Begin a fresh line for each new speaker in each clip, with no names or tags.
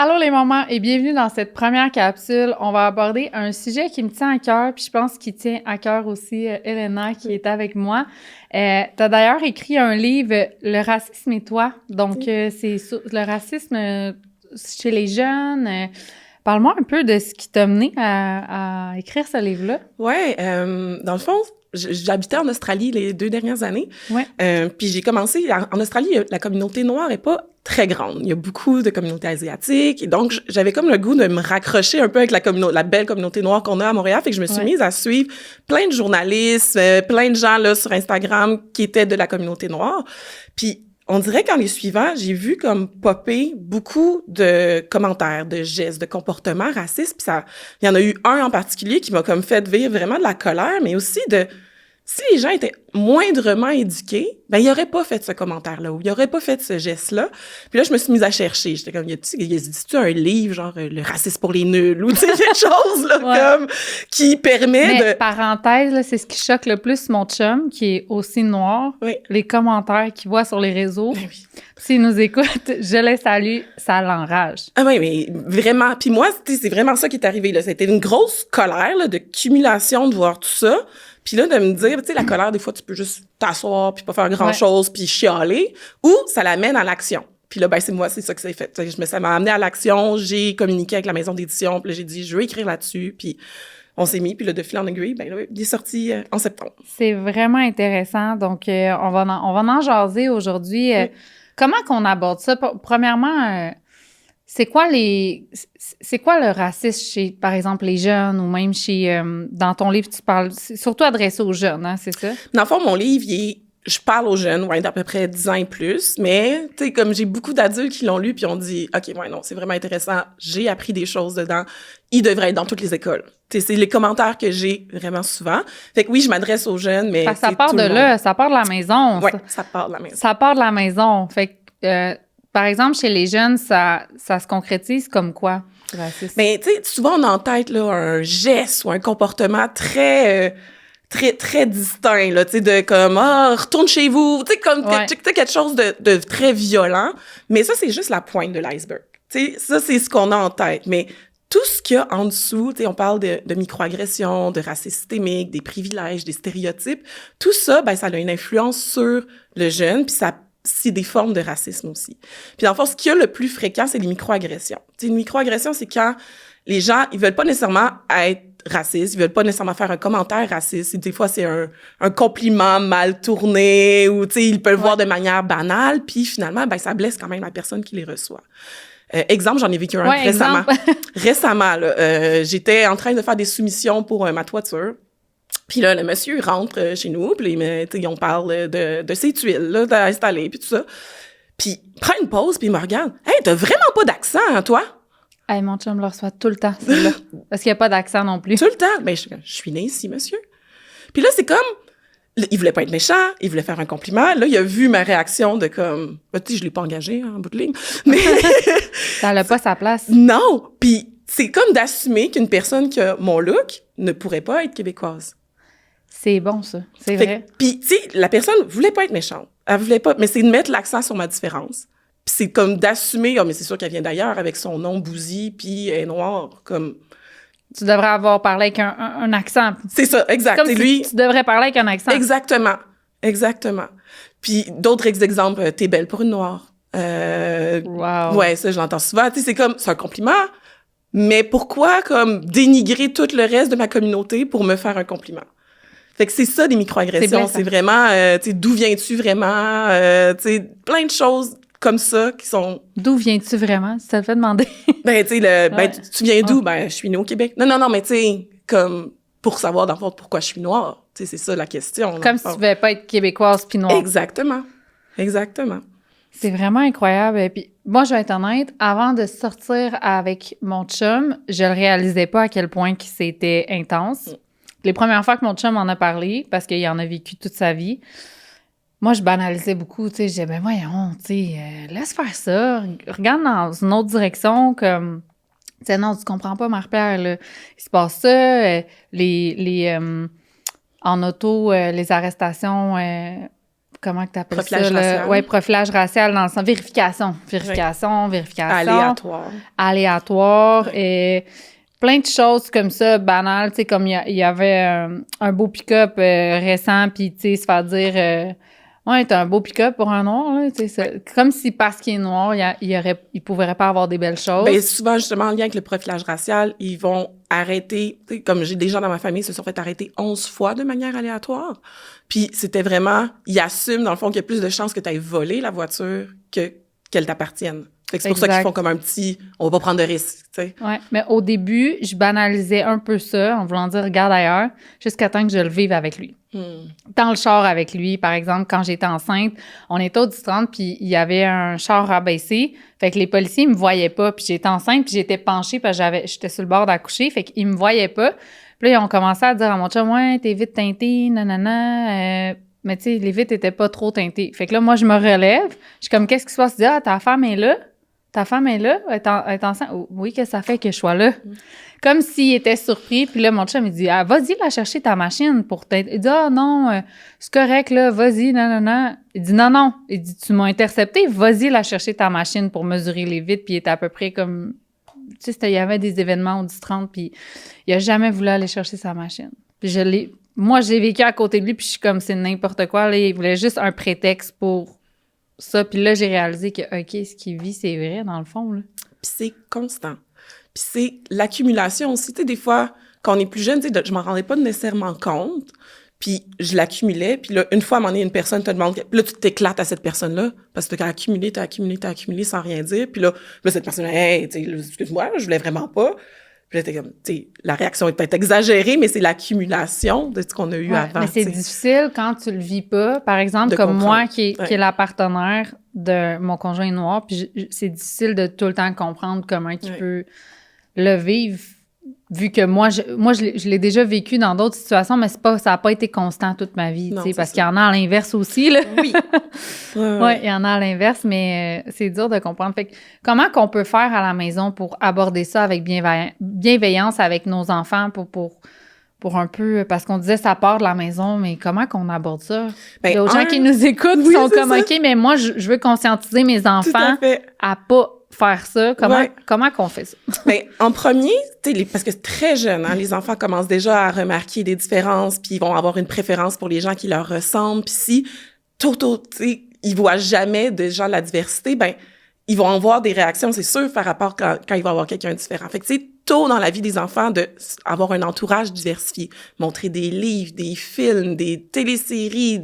Allô les mamans et bienvenue dans cette première capsule. On va aborder un sujet qui me tient à cœur, puis je pense qu'il tient à cœur aussi Elena qui est avec moi. T'as d'ailleurs écrit un livre, Le racisme et toi. Donc, c'est le racisme chez les jeunes. Parle-moi un peu de ce qui t'a mené à écrire ce livre-là.
Ouais, dans le fond, j'habitais en Australie les 2 dernières années.
Ouais.
Puis j'ai commencé, en Australie, la communauté noire est pas très grande. Il y a beaucoup de communautés asiatiques. Et donc, j'avais comme le goût de me raccrocher un peu avec la belle communauté noire qu'on a à Montréal. Fait que je me suis mise à suivre plein de journalistes, plein de gens là sur Instagram qui étaient de la communauté noire. Puis on dirait qu'en les suivant, j'ai vu comme popper beaucoup de commentaires, de gestes, de comportements racistes. Puis il y en a eu un en particulier qui m'a comme fait vivre vraiment de la colère, mais aussi si les gens étaient moindrement éduqués, ben ils auraient pas fait ce commentaire-là ou ils auraient pas fait ce geste-là. Puis là, je me suis mise à chercher. J'étais comme, y a-t-il un livre genre le racisme pour les nuls ou tu sais quelque chose là comme qui permet
Mais parenthèse, là, c'est ce qui choque le plus mon chum qui est aussi noir.
Oui.
Les commentaires qu'il voit sur les réseaux.
Ben oui.
S'il nous écoute, je le salue, ça l'enrage.
Ah oui, mais vraiment. Puis moi, c'est vraiment ça qui est arrivé là. C'était une grosse colère là, de cumulation de voir tout ça. Puis là, de me dire, tu sais, la colère, des fois, tu peux juste t'asseoir puis pas faire grand-chose puis chialer, ou ça l'amène à l'action. Puis là, ben c'est ça que c'est fait. Ça m'a amené à l'action, j'ai communiqué avec la maison d'édition, puis là, j'ai dit, je veux écrire là-dessus, puis on s'est mis, puis là, de fil en aiguille, ben là, il est sorti en septembre.
C'est vraiment intéressant. Donc, on va en jaser aujourd'hui.
Oui.
Comment qu'on aborde ça? Premièrement, c'est quoi le racisme chez, par exemple, les jeunes ou même chez, dans ton livre, tu parles, c'est surtout adressé aux jeunes, hein, c'est ça?
Dans le fond, mon livre, je parle aux jeunes, ouais, d'à peu près 10 ans et plus, mais, tu sais, comme j'ai beaucoup d'adultes qui l'ont lu puis ont dit, OK, ouais, non, c'est vraiment intéressant, j'ai appris des choses dedans, il devrait être dans toutes les écoles. Tu sais, c'est les commentaires que j'ai vraiment souvent. Fait que oui, je m'adresse aux jeunes, mais
Ça part de là, ça part de la maison.
Ouais, ça part de la maison.
Ça part de la maison. Fait que, par exemple, chez les jeunes, ça se concrétise comme quoi, le racisme?
Mais, tu sais, souvent, on a en tête, là, un geste ou un comportement très distinct, là, tu sais, de comme, retourne chez vous, tu sais, comme, tu sais, quelque chose de très violent. Mais ça, c'est juste la pointe de l'iceberg. Tu sais, ça, c'est ce qu'on a en tête. Mais tout ce qu'il y a en dessous, tu sais, on parle de microagressions, de racisme systémique, des privilèges, des stéréotypes. Tout ça, ben, ça a une influence sur le jeune, puis c'est des formes de racisme aussi. Puis dans le fond, ce qu'il y a le plus fréquent, c'est les microagressions. Tu sais, une microagression, c'est quand les gens, ils veulent pas nécessairement être racistes, ils veulent pas nécessairement faire un commentaire raciste. Des fois, c'est un compliment mal tourné ou, tu sais, ils peuvent le voir de manière banale, puis finalement, ben, ça blesse quand même la personne qui les reçoit. Exemple, j'en ai vécu un récemment. Récemment, là, j'étais en train de faire des soumissions pour ma toiture. Puis là, le monsieur rentre chez nous, puis on parle de ces tuiles là d'installer, puis tout ça. Puis il prend une pause, puis il me regarde. « Hey, t'as vraiment pas d'accent, hein, toi? »
Hey, mon chum le reçoit tout le temps, c'est là. Parce qu'il n'y a pas d'accent non plus.
Tout le temps. Ben, je suis née ici, monsieur. Puis là, c'est comme... Il voulait pas être méchant, il voulait faire un compliment. Là, il a vu ma réaction de comme... Tu sais, je l'ai pas engagé, en bout de ligne. Mais...
Ça n'a pas sa place.
Non! Puis c'est comme d'assumer qu'une personne qui a mon look ne pourrait pas être québécoise.
C'est bon, ça. C'est vrai.
Puis, tu sais, la personne voulait pas être méchante. Elle voulait pas... Mais c'est de mettre l'accent sur ma différence. Puis c'est comme d'assumer... mais c'est sûr qu'elle vient d'ailleurs avec son nom Bouzy, puis elle est noire, comme...
Tu devrais avoir parlé avec un accent.
C'est ça, exact.
Comme si
lui,
tu devrais parler avec un accent.
Exactement. Exactement. Puis d'autres exemples, t'es belle pour une noire.
Wow.
Ouais, ça, je l'entends souvent. Tu sais, c'est un compliment. Mais pourquoi, comme, dénigrer tout le reste de ma communauté pour me faire un compliment? Fait que c'est ça, des microagressions. C'est vraiment, tu sais, d'où viens-tu vraiment? Tu sais, plein de choses comme ça qui sont...
D'où viens-tu vraiment? Ça te fait demander.
Ben, tu sais, tu viens d'où? Ben, je suis née au Québec. Non, mais tu sais, comme, pour savoir, dans le fond, pourquoi je suis noire. Tu sais, c'est ça la question.
Comme si tu ne pouvais pas être québécoise puis noire.
Exactement.
C'est vraiment incroyable. Et puis, moi, je vais être honnête, avant de sortir avec mon chum, je le réalisais pas à quel point que c'était intense. Les premières fois que mon chum en a parlé, parce qu'il en a vécu toute sa vie, moi, je banalisais beaucoup, tu sais, je disais, ben voyons, tu sais, laisse faire ça, regarde dans une autre direction, comme, tu sais, non, tu comprends pas, Marie-Pierre, là, il se passe ça, en auto, les arrestations comment que t'appelles
profilage
ça?
Racial.
Ouais, profilage racial dans le sens vérification. Aléatoire. Et plein de choses comme ça, banales, tu sais, comme il y avait un beau pick-up récent, puis tu sais, se faire dire... ouais, t'as un beau pick-up pour un noir, là, tu sais, comme si parce qu'il est noir, il pourrait pas avoir des belles choses.
Ben souvent, justement, en lien avec le profilage racial, ils vont arrêter, tu sais, comme j'ai des gens dans ma famille se sont fait arrêter 11 fois de manière aléatoire. Puis c'était vraiment, ils assument, dans le fond, qu'il y a plus de chances que tu aies volé la voiture qu'elle t'appartienne. Fait que c'est pour ça qu'ils font comme un petit, on va pas prendre de risques, tu sais.
Ouais, mais au début, je banalisais un peu ça en voulant dire regarde ailleurs, jusqu'à temps que je le vive avec lui. Dans le char avec lui, par exemple, quand j'étais enceinte, on était au 10-30, puis il y avait un char rabaissé, fait que les policiers me voyaient pas, puis j'étais enceinte, puis j'étais penchée parce que j'étais sur le bord d'accoucher, fait qu'ils me voyaient pas. Puis là, ils ont commencé à dire à mon chum, ouais, t'es vite teintée, nanana, mais tu sais, les vitres étaient pas trop teintées. Fait que là, moi, je me relève, je suis comme, qu'est-ce qui se passe? Je dis, ah, ta femme est là? Ta femme est là? Elle est enceinte? Oh, oui, qu'est-ce que ça fait que je sois là? Comme s'il était surpris. Puis là, mon chum, il dit, ah, vas-y, la chercher ta machine pour t'aider. Il dit, ah, non, c'est correct, là, vas-y, non. Il dit, non. Il dit, tu m'as intercepté, vas-y, la chercher ta machine pour mesurer les vitres. Puis il était à peu près comme, tu sais, il y avait des événements au 10-30, puis il a jamais voulu aller chercher sa machine. Puis moi, j'ai vécu à côté de lui, puis je suis comme, c'est n'importe quoi, là, il voulait juste un prétexte pour ça. Puis là, j'ai réalisé que, OK, ce qu'il vit, c'est vrai, dans le fond, là.
Puis c'est constant. Puis c'est l'accumulation aussi. Tu sais, des fois, quand on est plus jeune, tu sais, je m'en rendais pas nécessairement compte. Puis je l'accumulais. Puis là, une fois, à un moment donné, une personne te demande... Puis là, tu t'éclates à cette personne-là parce que t'as accumulé sans rien dire. Puis là cette personne-là, hey, tu sais, excuse-moi, je voulais vraiment pas. Puis là, t'es comme, tu sais, la réaction est peut-être exagérée, mais c'est l'accumulation de ce qu'on a eu avant.
Mais c'est difficile quand tu le vis pas. Par exemple, comme moi, qui est la partenaire de mon conjoint noir, puis c'est difficile de tout le temps comprendre comment il peut le vivre, vu que moi, je l'ai déjà vécu dans d'autres situations, mais ça a pas été constant toute ma vie, tu sais, parce qu'il y en a à l'inverse aussi, là.
Oui.
Ouais, il y en a à l'inverse, mais c'est dur de comprendre. Fait que, comment qu'on peut faire à la maison pour aborder ça avec bienveillance avec nos enfants pour un peu, parce qu'on disait ça part de la maison, mais comment qu'on aborde ça? Il y a des gens qui nous écoutent qui sont comme, OK, mais moi, je veux conscientiser mes enfants à pas faire ça. Comment qu'on fait ça?
Ben, en premier, parce que très jeune, hein, les enfants commencent déjà à remarquer des différences, puis ils vont avoir une préférence pour les gens qui leur ressemblent. Puis si, ils voient jamais de gens de la diversité, ben, ils vont avoir des réactions, c'est sûr, par rapport quand ils vont avoir quelqu'un de différent. Fait que, tu sais, tôt dans la vie des enfants, avoir un entourage diversifié. Montrer des livres, des films, des téléséries,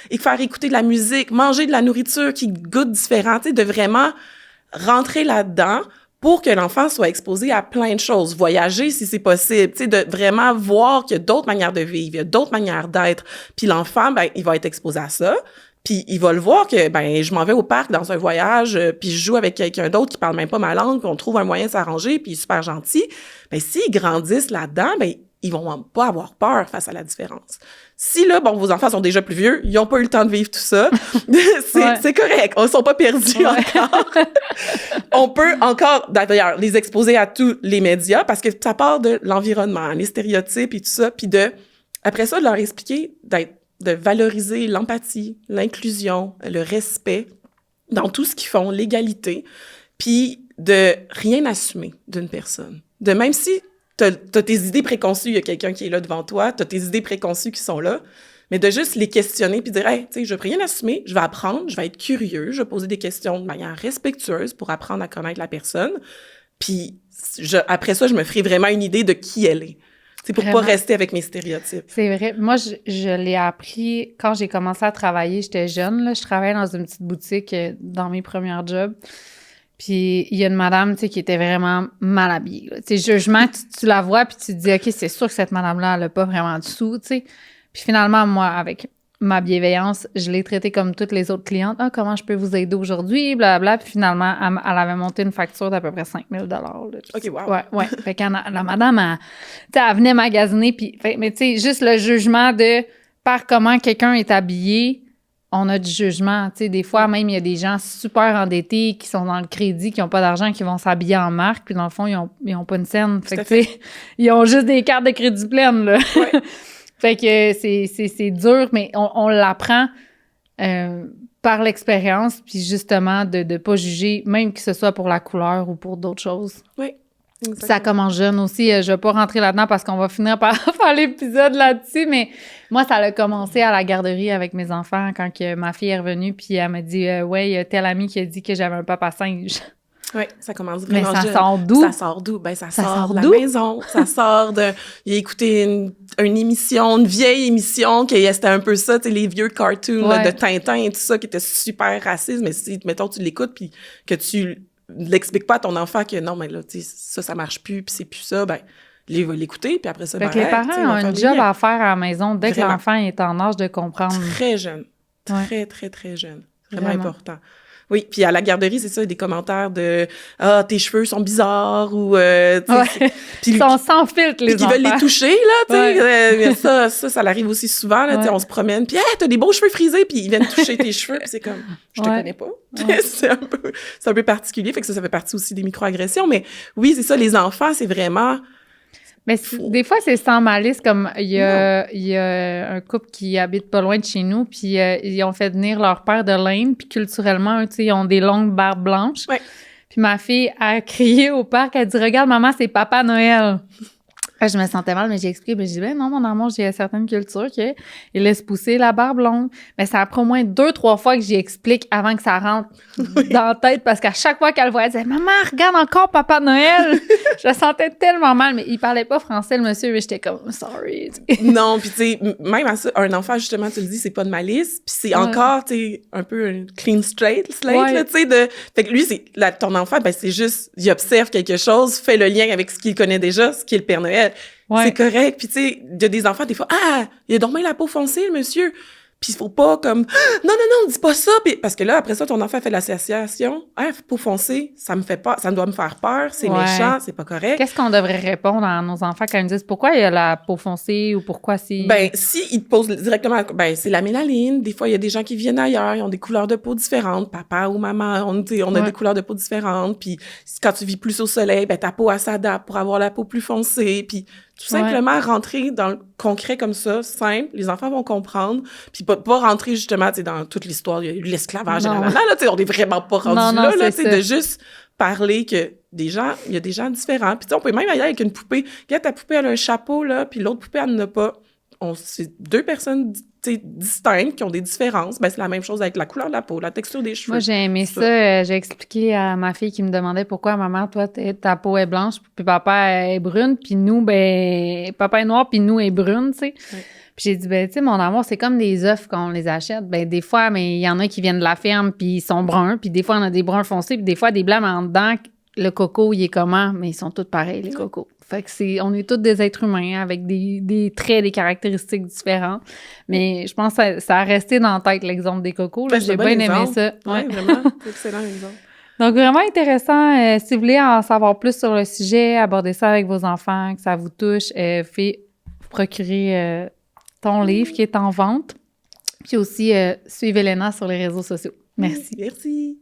et faire écouter de la musique, manger de la nourriture qui goûte différent, tu sais, de vraiment rentrer là-dedans pour que l'enfant soit exposé à plein de choses. Voyager, si c'est possible, tu sais, de vraiment voir qu'il y a d'autres manières de vivre, il y a d'autres manières d'être. Puis l'enfant, ben, il va être exposé à ça. Puis il va le voir que, ben, je m'en vais au parc dans un voyage, puis je joue avec quelqu'un d'autre qui parle même pas ma langue, puis on trouve un moyen de s'arranger, puis il est super gentil. Ben, s'ils grandissent là-dedans, ben, ils vont pas avoir peur face à la différence. Si là, bon, vos enfants sont déjà plus vieux, ils ont pas eu le temps de vivre tout ça, c'est correct, ils sont pas perdus encore. On peut encore, d'ailleurs, les exposer à tous les médias, parce que ça part de l'environnement, les stéréotypes et tout ça, puis après ça, de leur expliquer de valoriser l'empathie, l'inclusion, le respect dans tout ce qu'ils font, l'égalité, puis de rien assumer d'une personne. De même si t'as tes idées préconçues, il y a quelqu'un qui est là devant toi, t'as tes idées préconçues qui sont là, mais de juste les questionner puis dire, hey, tu sais, je vais rien assumer, je vais apprendre, je vais être curieux, je vais poser des questions de manière respectueuse pour apprendre à connaître la personne, puis après ça, je me ferai vraiment une idée de qui elle est. C'est pour pas rester avec mes stéréotypes. C'est
vrai. Moi, je l'ai appris quand j'ai commencé à travailler. J'étais jeune, là. Je travaillais dans une petite boutique dans mes premiers jobs. Puis il y a une madame, tu sais, qui était vraiment mal habillée. Tu sais, jugement, tu la vois, puis tu te dis, OK, c'est sûr que cette madame-là, elle a pas vraiment de sous, tu sais. Puis finalement, moi, avec ma bienveillance, je l'ai traitée comme toutes les autres clientes. Ah, comment je peux vous aider aujourd'hui? Blablabla. Puis finalement, elle avait monté une facture d'à peu près 5 000 $.
OK, wow.
Ouais. Fait que la madame, elle venait magasiner. Puis, mais tu sais, juste le jugement par comment quelqu'un est habillé, on a du jugement. Tu sais, des fois, même, il y a des gens super endettés qui sont dans le crédit, qui n'ont pas d'argent, qui vont s'habiller en marque. Puis dans le fond, ils ont pas une scène. Fait que, tu sais, ils ont juste des cartes de crédit pleines, là.
Ouais.
Fait que c'est dur, mais on l'apprend par l'expérience, puis justement de pas juger, même que ce soit pour la couleur ou pour d'autres choses.
Oui. Exactement.
Ça commence jeune aussi. Je vais pas rentrer là-dedans parce qu'on va finir par faire l'épisode là-dessus, mais moi, ça a commencé à la garderie avec mes enfants quand que ma fille est revenue, puis elle m'a dit « Ouais, il y a tel ami qui a dit que j'avais un papa singe. »
Oui, ça commence vraiment
jeune. Mais
ça
sort d'où?
Ça sort d'où? Ben, ça sort de la maison. Ça sort de... Il a écouté une émission, une vieille émission, qui c'était un peu ça, tu sais, les vieux cartoons là, de Tintin et tout ça, qui était super raciste, mais si, mettons, tu l'écoutes, puis que tu l'expliques pas à ton enfant que non, mais là, tu sais, ça marche plus, puis c'est plus ça, ben, il va l'écouter, puis après ça,
fait que les parents ont un job à faire à la maison dès que l'enfant est en âge de comprendre.
Très jeune. Très, très, très jeune. Vraiment important. Oui, puis à la garderie, c'est ça, des commentaires de « Ah, tes cheveux sont bizarres » ou...
Ils sont sans filtre, les enfants.
Puis ils veulent les toucher, là, tu sais. Ça l'arrive aussi souvent, là, tu sais, on se promène, puis « Hey, t'as des beaux cheveux frisés », puis ils viennent toucher tes cheveux, puis c'est comme « Je te connais pas. » C'est un peu particulier, fait que ça fait partie aussi des microagressions, mais oui, c'est ça, les enfants, c'est vraiment...
Mais des fois, c'est sans malice, comme il y a un couple qui habite pas loin de chez nous, puis ils ont fait venir leur père de l'Inde, puis culturellement, tu sais, ils ont des longues barbes blanches.
Ouais.
Puis ma fille a crié au parc, elle dit « Regarde, maman, c'est Papa Noël! » Je me sentais mal, mais j'ai expliqué, ben, j'ai dit « Ben non, mon amour, j'ai certaines cultures qui laissent pousser la barbe longue. » Mais ça prend au moins 2-3 fois que j'y explique avant que ça rentre dans la tête, parce qu'à chaque fois qu'elle voit, elle disait « Maman, regarde encore Papa Noël! » Je me sentais tellement mal, mais il parlait pas français, le monsieur, mais j'étais comme « Sorry! »
Non, puis tu sais, même à ça, un enfant, justement, tu le dis, c'est pas de malice, puis c'est encore, tu sais, un peu un clean slate, là, tu sais, Fait que lui, ton enfant, ben c'est juste, il observe quelque chose, fait le lien avec ce qu'il connaît déjà, ce qui est le Père Noël. Ouais. C'est correct. Puis tu sais, il y a des enfants, des fois, « Ah, il a dormi la peau foncée, le monsieur. » Puis il faut pas comme « Non, dis pas ça. » Puis parce que là, après ça, ton enfant fait l'association. « Ah, peau foncée, ça me fait pas, ça doit me faire peur, c'est méchant, c'est pas correct. »
Qu'est-ce qu'on devrait répondre à nos enfants quand ils nous disent pourquoi il y a la peau foncée ou pourquoi c'est...
Ben, si ils te posent directement, ben, c'est la mélanine. Des fois, il y a des gens qui viennent ailleurs, ils ont des couleurs de peau différentes. Papa ou maman, on a des couleurs de peau différentes. Puis quand tu vis plus au soleil, ben, ta peau, elle s'adapte pour avoir la peau plus foncée. Puis tout simplement rentrer dans le concret comme ça, simple, les enfants vont comprendre, puis pas rentrer justement, tu sais, dans toute l'histoire, il y a eu l'esclavage, là, tu sais, on est vraiment pas rendu là, tu sais, de juste parler que il y a des gens différents, puis tu sais, on peut même aller avec une poupée, regarde, ta poupée, elle a un chapeau, là, puis l'autre poupée, elle n'en a pas. C'est deux personnes distinctes qui ont des différences. Ben, c'est la même chose avec la couleur de la peau, la texture des cheveux.
Moi, j'ai aimé ça. J'ai expliqué à ma fille qui me demandait pourquoi, maman, toi, ta peau est blanche, puis papa est brune, puis nous, ben, papa est noir, puis nous est brune, tu sais. Ouais. Puis j'ai dit, ben, tu sais, mon amour, c'est comme des œufs quand on les achète. Ben, des fois, mais il y en a qui viennent de la ferme, puis ils sont bruns, puis des fois, on a des bruns foncés, puis des fois, des blancs, mais en dedans, le coco, il est comment? Mais ils sont tous pareils, les cocos. Fait que on est tous des êtres humains avec des traits, des caractéristiques différentes. Mais je pense que ça a resté dans la tête, l'exemple des cocos. Là. J'ai bien aimé ça.
Oui, vraiment. C'est excellent exemple.
Donc, vraiment intéressant. Si vous voulez en savoir plus sur le sujet, aborder ça avec vos enfants, que ça vous touche, faites procurer ton livre qui est en vente. Puis aussi, suivez Léna sur les réseaux sociaux. Merci.
Merci.